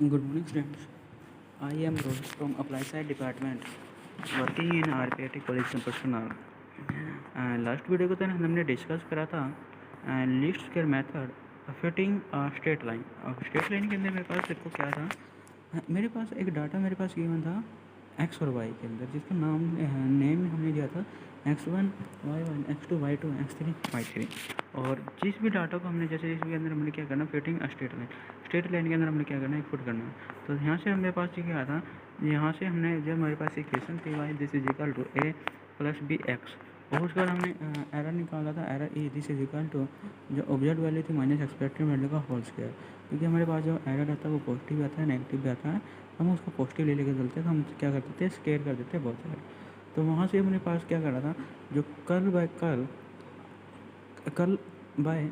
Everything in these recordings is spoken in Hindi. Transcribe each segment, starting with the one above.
Good morning, students. I am Rohit from Applied Science Department, working in RPIT College Campus Karnal. Last video को तो हमने डिस्कस करा था least square method fitting straight line. अब स्ट्रेट लाइन के अंदर मेरे पास देखो क्या था, मेरे पास एक डाटा मेरे पास गिवन था एक्स और वाई के अंदर, जिसका नेम हमने दिया था x1 y1 x2 y2 x3 y3। और जिस भी डाटा को हमने जैसे इसके अंदर हमने क्या करना, फिटिंग स्ट्रेट लाइन के अंदर हमने क्या करना है, पुट करना है। तो यहाँ से मेरे पास क्या था, यहाँ से हमने जब हमारे पास इक्वेशन थी y this is equal to a plus b x, और उसके बाद हमने एरर निकाला था, error A this is equal to जो ऑब्जर्व वैल्यू थी माइनस एक्सपेक्टेड वैल्यू का होल स्क्वायर। क्योंकि हमारे पास जो एरर आता है वो पॉजिटिव आता है, नेगेटिव भी आता है, हम उसको पॉजिटिव ले लेकर चलते हैं, तो हम क्या करते थे, स्केयर कर देते हैं बहुत सारे। तो वहाँ से अपने पास क्या करा था, जो कर्ल बाय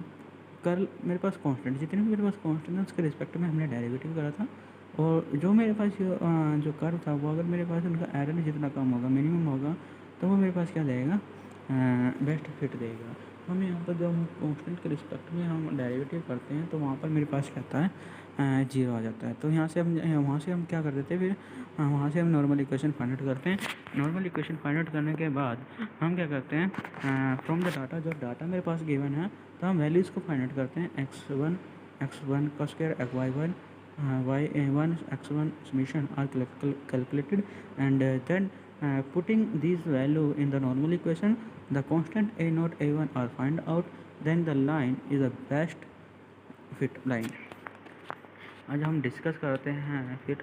कर्ल मेरे पास कांस्टेंट, जितने भी मेरे पास कांस्टेंट है उसके रिस्पेक्ट में हमने डेरिवेटिव करा था। और जो मेरे पास जो कर्व था वो अगर मेरे पास उनका एरर जितना कम होगा, मिनिमम होगा, तो वो मेरे पास क्या देगा, बेस्ट फिट देगा। हम यहाँ पर जब हम कांस्टेंट के रिस्पेक्ट में हम डेरिवेटिव करते हैं तो वहाँ पर मेरे पास क्या आता है, जीरो आ जाता है। तो यहाँ से हम वहाँ से हम क्या कर देते हैं, फिर वहाँ से हम नॉर्मल इक्वेशन फाइंड आउट करते हैं। नॉर्मल इक्वेशन फाइंड आउट करने के बाद हम क्या करते हैं, फ्रॉम द डाटा, जो डाटा मेरे पास गिवन है, तो हम वैल्यूज़ को फाइंड आउट करते हैं। x1 का square y1 y1 x1 summation are calculated, and then putting these value in the normal equation, the constant a naught a1 are find out, then the line is the best fit line। आज हम डिस्कस करते हैं फिर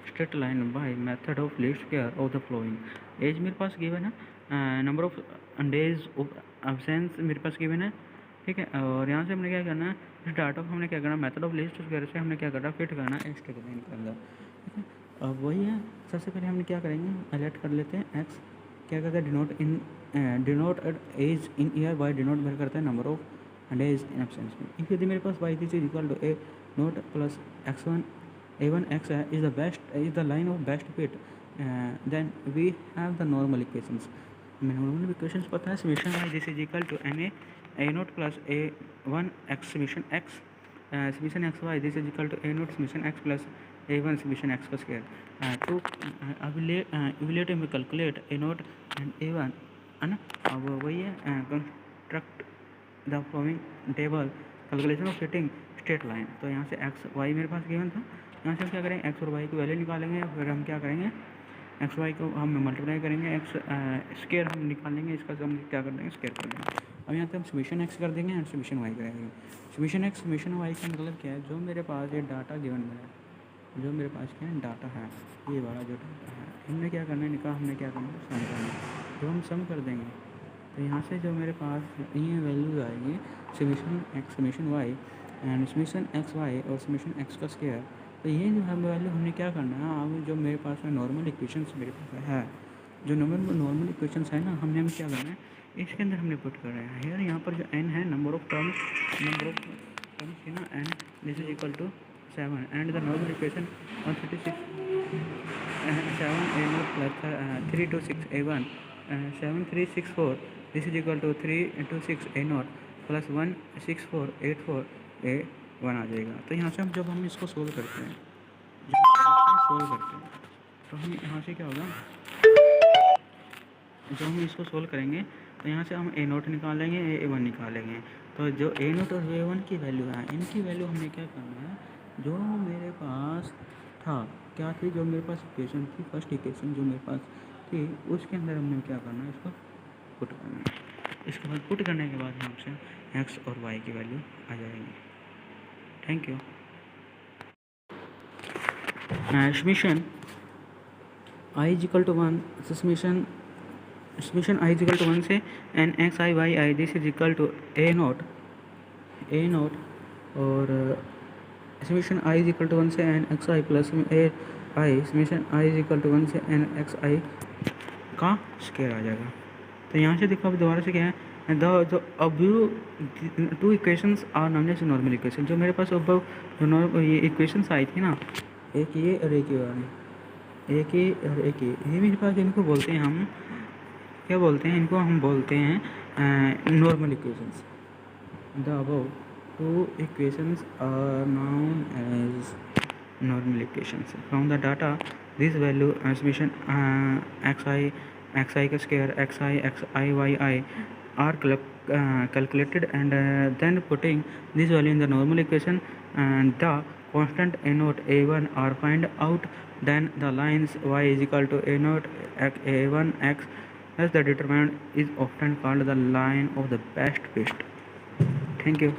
straight line by method of least square of the following. As मेरे पास गिवन है, number of days of absence मेरे पास गिवन है, ठीक है। और यहाँ से हमने क्या करना है, इस डाटा को हमने क्या करना, मेथड ऑफ लीस्ट स्क्वायर से हमने क्या करना, फिट करना है स्ट्रेट लाइन के अंदर, ठीक है। अब वही है, सबसे पहले हमने क्या करेंगे, अलर्ट कर लेते हैं एक्स क्या करते हैं, denote age in year, Y denote मेरे करते हैं number of days in absence में। इफ यदि मेरे पास Y this is equal to A note plus x1 a1 x is the line of best fit, then we have the normal equations। हमें नॉर्मल इक्वेशंस पता है, summation y this is equal to n a note plus a1 x summation x summation x y this is equal to A not summation x plus a1 summation x का स्क्वायर। तो इवलेट में calculate A note and a1 है ना। अब वही है, construct the following table calculation of fitting straight line. तो यहाँ से एक्स वाई मेरे पास गिवन था, यहाँ से हम क्या करेंगे, एक्स और वाई की वैल्यू निकालेंगे, फिर हम क्या करेंगे, एक्स वाई को हम मल्टीप्लाई करेंगे, एक्स स्केयर हम निकालेंगे, इसका हम क्या कर देंगे, स्केयर कर देंगे। अब यहाँ पे हम समीशन एक्स कर देंगे एंड समीशन वाई करेंगे। समीशन एक्स समीशन वाई का मतलब क्या है, जो मेरे पास ये डाटा गिवन है, जो मेरे पास क्या है डाटा है, ये वाला जो डाटा है, हमने क्या करना है, निकाल हमने क्या करना है, सम करना है। जब हम सम कर देंगे तो यहाँ से जो मेरे पास ये वैल्यूज आएंगी, summation x summation y and summation x y और समीशन एक्स का स्क्वायर। तो ये जो हम वैल्यू हमने क्या करना है, अब जो मेरे पास है नॉर्मल इक्वेशंस मेरे पास है, जो नॉर्मल इक्वेशंस है ना, हमने क्या करना है, इसके अंदर हमने पुट कर रहे हैं। हेयर यहाँ पर जो n है, नंबर ऑफ टर्म्स है ना, n this is equal to 7 and the normal equation 136 7 a not plus 3 to 6 a1 7 3 6 4 this is equal to 3 to 6 a not plus 1 6 4 8 4 a1 आ जाएगा। तो यहाँ से हम जब हम इसको सोल्व करते हैं, तो हम यहाँ से क्या होगा, जब हम इसको सोल्व करेंगे तो यहाँ से हम ए नोट निकालेंगे, a1 निकालेंगे। तो जो ए नोट और a1 की वैल्यू है, इनकी वैल्यू हमने क्या करना है, जो मेरे पास था क्या थी, जो मेरे पास इक्वेशन थी, फर्स्ट इक्वेशन जो मेरे पास थी, उसके अंदर हमने क्या करना है, इसको पुट करना है। इसके बाद पुट करने के बाद हमसे एक्स और वाई की वैल्यू आ जाएगी। Thank you. Summation I is equal to 1, summation I is equal to 1 से N X I Y I this is equal to A naught और summation I is equal to 1 से N X I plus A I summation I is equal to 1 से एन एक्स आई का स्क्वायर आ जाएगा। तो यहाँ से देखो अब दोबारा से क्या है, जो अब two equations are known as normal equation. जो मेरे पास अब जो ये इक्वेशंस आई थी ना, एक ये और एक ये वाली, एक ये और एक ये मेरे पास, इनको बोलते हैं हम क्या बोलते हैं, इनको हम बोलते हैं normal equations. The above two equations are known as normal equations. From the data, this value summation xi square xi yi are calculated, and then putting this value in the normal equation and the constant a naught a1 are find out. Then the lines y is equal to a naught a1 x as the determinant is often called the line of the best fit. Thank you.